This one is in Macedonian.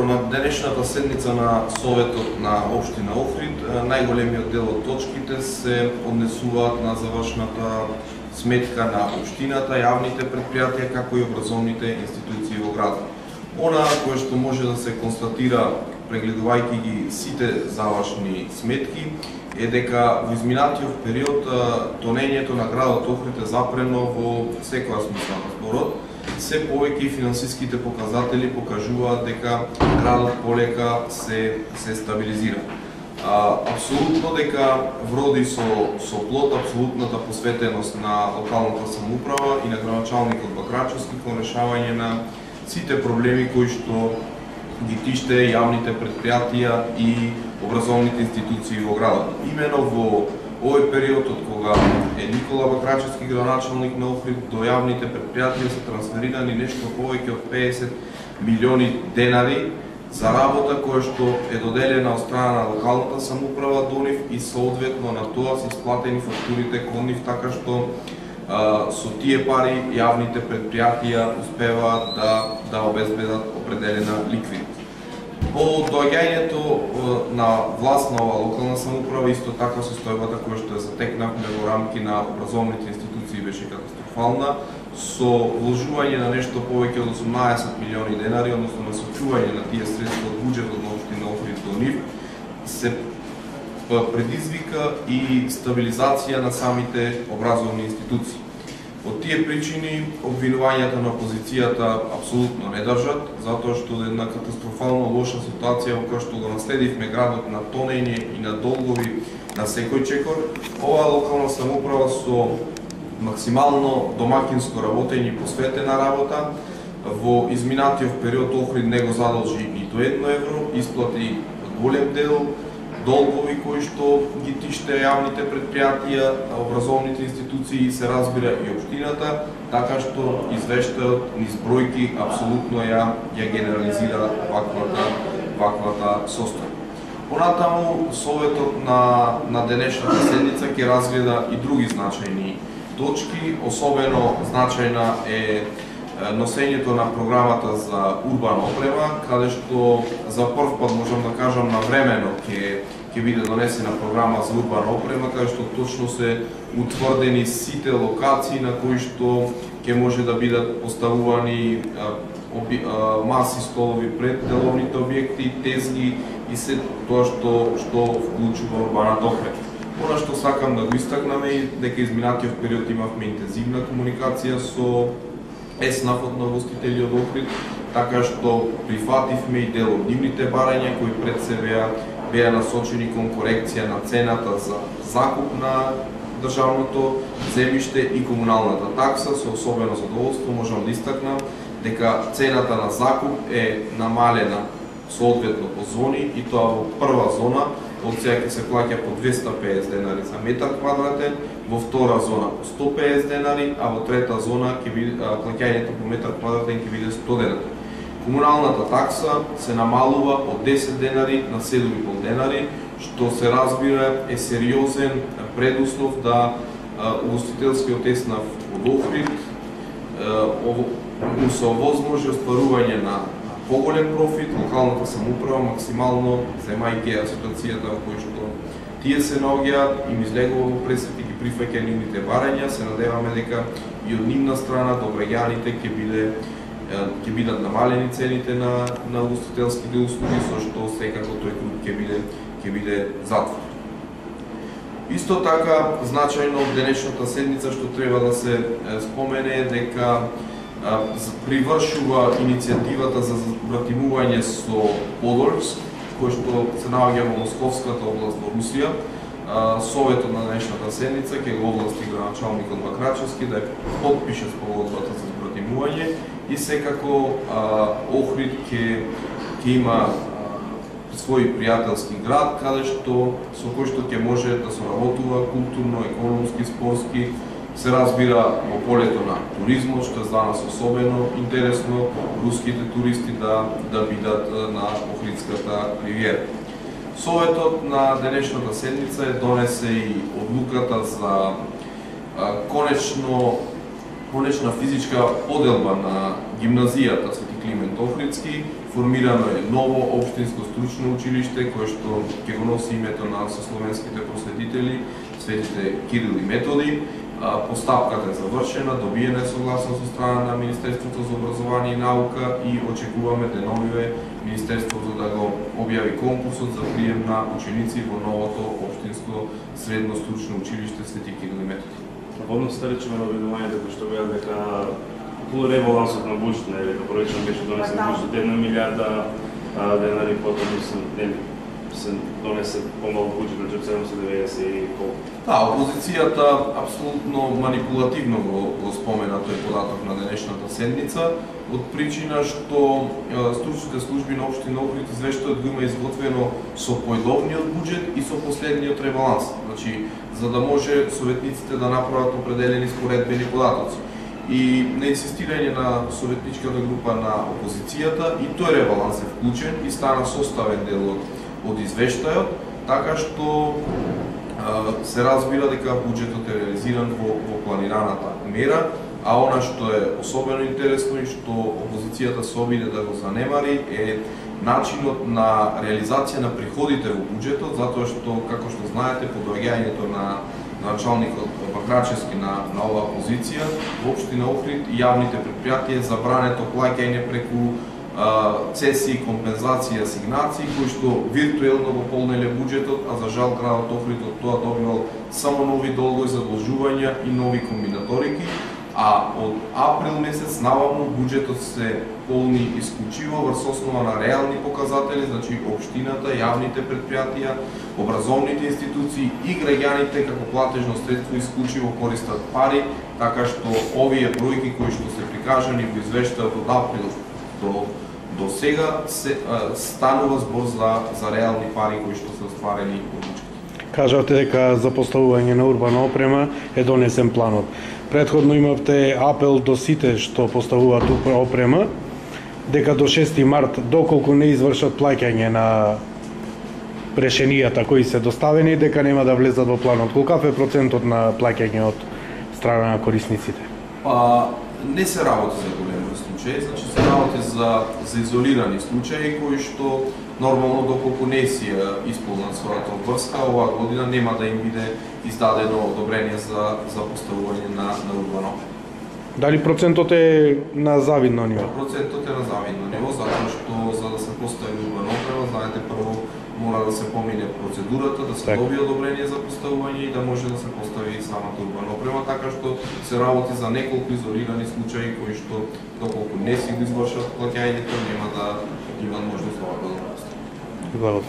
На денешната седница на Советот на Општина Охрид, најголемиот дел од точките се однесуваат на завршната сметка на Општината, јавните предпријатија, како и образовните институции во градот. Она кое што може да се констатира прегледувајќи ги сите завршни сметки е дека во изминатиот период тонењето на градот Охрид е запрено во секоја смисла на зборот. Се повеќе финансиските показатели покажуваат дека градот полека се стабилизира. Апсолутно дека вроди со плод апсолутната посветеност на локалната самоуправа и на градоначалникот Бакрачевски кон решавање на сите проблеми кои што ги тиште јавните предпријатија и образовните институции во градот. Имено во овој период од кога е Никола Бакрачевски градоначалник на Охрид, до јавните предпријатија се трансферирани нешто повеќе од 50 милиони денари за работа која што е доделена од страна на локалната самоуправа до нив и соодветно на тоа се исплатени фактурите кон нив, така што со тие пари јавните предпријатија успеваат да обезбедат определена ликвидност. По доаѓањето на власт на ова локална самоуправа, исто така состојбата која што ја затекнавме во рамки на образовните институции беше катастрофална, со вложување на нешто повеќе од 18 милиони денари, односно на сочување на тие средства од буџетот на Општина Охрид до нив, се предизвика и стабилизација на самите образовни институции. Од тие причини, обвинувањата на опозицијата апсолутно не држат, затоа што е една катастрофално лоша ситуација во која што го наследивме градот на тонење и на долгови на секој чекор. Оваа локална самоуправа со максимално домакинско работење и посветена работа во изминатиот период Охрид не го задолжи ниту едно евро, исплати голем дел долгови кои што ги тиште јавните предпријатија, образовните институции и се разбира и општината, така што извештајот низ бројки апсолутно ја генерализира ваквата состојба. Понатаму, Советот на денешната седница ќе разгледа и други значајни точки, особено значајна е носењето на програмата за урбана опрема, каде што за прв пат можам да кажам навремено ќе биде донесена програма за урбана опрема, каде што точно се утврдени сите локации на кои што ќе може да бидат поставувани маси столови пред деловните објекти, тезги и се тоа што вклучува урбаната опрема. Она што сакам да го истакнаме е дека изминатиот период имавме интензивна комуникација со ЕСНАФ-от на гостители од Охрид, така што прифативме и дел од нивните барања кои пред се беа насочени кон корекција на цената за закуп на државното земјиште и комуналната такса. Со особено задоволство можам да истакнам дека цената на закуп е намалена соодветно по зони и тоа во прва зона од сега ќе се плаќа по 250 денари за метар квадратен, во втора зона по 150 денари, а во трета зона плаќањето по метар квадратен ќе биде 100 денари. Комуналната такса се намалува од 10 денари на 7,5 денари, што се разбира е сериозен предуслов да угостителскиот ЕСНАФ од Охрид му се овозможи остварување на поголем профит, локалната самоуправа максимално земајќи ја ситуацијата во која што тие се наоѓаат, им излегува во пресет и ги прифаќа нивните барања. Се надеваме дека и од нивна страна до граѓаните ќе бидат намалени цените на угостителските услуги, со што секако тој круг ќе биде затворен. Исто така, значајно од денешната седница што треба да се спомене е дека привршува иницијативата за вратимување со Подольск, кој што се наоѓа во Московската област во Русија. Советот на денешната седница ќе го овласти градоначалникот Бакрачевски да подпише спогодбата за вратимување и секако Охрид ќе има свој пријателски град, со кој што ќе може да соработува културно, економски, спортски. Се разбира во полето на туризмот, што за нас особено интересно, руските туристи да бидат на Охридската ривиера. Советот на денешната седница донесе и одлуката за конечна физичка поделба на гимназијата Свети Климент Охридски. Формирано е ново општинско стручно училиште кое што ќе го носи името на сословенските просветители светите Кирил и Методи. Постапката е завршена, добиена е согласност од страна на Министерството за образование и наука и очекуваме деновиве Министерството да го објави конкурсот за прием на ученици во новото општинско средно стручно училиште Свети Кирил и Методи. Водно се речеме на обвинувањето кој што беа дека околу ребалансот на буџет, дека проектот беше донесен буџет 1 милиарда денари, потоа се донесе помалку буџет на 790 и колку. Да, опозицијата апсолутно манипулативно го спомена тој податок на денешната седница, од причина што стручните служби на општина Охрид извештајот го има изготвено со појдовниот буџет и со последниот ребаланс. Значи, за да може советниците да направат определени споредбени податоци. И на инсистирање на советничката група на опозицијата и тој ребаланс е вклучен и стана составен дел од извештајот, така што се разбира дека буџетот е реализиран во планираната мера, а она што е особено интересно и што опозицијата се обиде да го занемари е начинот на реализација на приходите во буџетот, затоа што, како што знаете, по доаѓањето на началникот Бакрачевски на оваа позиција, во општина Охрид јавните предпријатија забрането плаќање преку цесии, компензации, асигнации, кои што виртуелно го полнеле буџетот, а за жал градот Охрид од тоа добивал само нови долгови задолжувања и нови комбинаторики, а од април месец наваму буџетот се полни исклучиво врз основа на реални показатели, значи општината, јавните предпријатија, образовните институции и граѓаните како платежно средство исклучиво користат пари, така што овие бројки кои што се прикажани во извештајот од април до сега станува збор за реални пари кои што се остварени од буџетот. Кажавте дека за поставување на урбана опрема е донесен планот. Претходно имавте апел до сите што поставуваат опрема, дека до 6 март, доколку не извршат плаќање на решенијата кои се доставени, дека нема да влезат во планот. Колкав е процентот на плаќање од страна на корисниците? Не се работи за големи случаи, значи се работи за изолирани случаи кои што нормално доколку не си исполнат својата обврска, оваа година нема да им биде издадено одобрение за поставување на урбано. Дали процентот е на завидно ниво? Процентот е на завидно ниво, затоа што за да се постави урбана опрема, знаете, прво мора да се помине процедурата, да се добие одобрение за поставување и да може да се постави самата урбана опрема, така што се работи за неколку изолирани случаи кои што доколку не си го извршат плаќањето, нема да имат можност да го направат. Благодарам.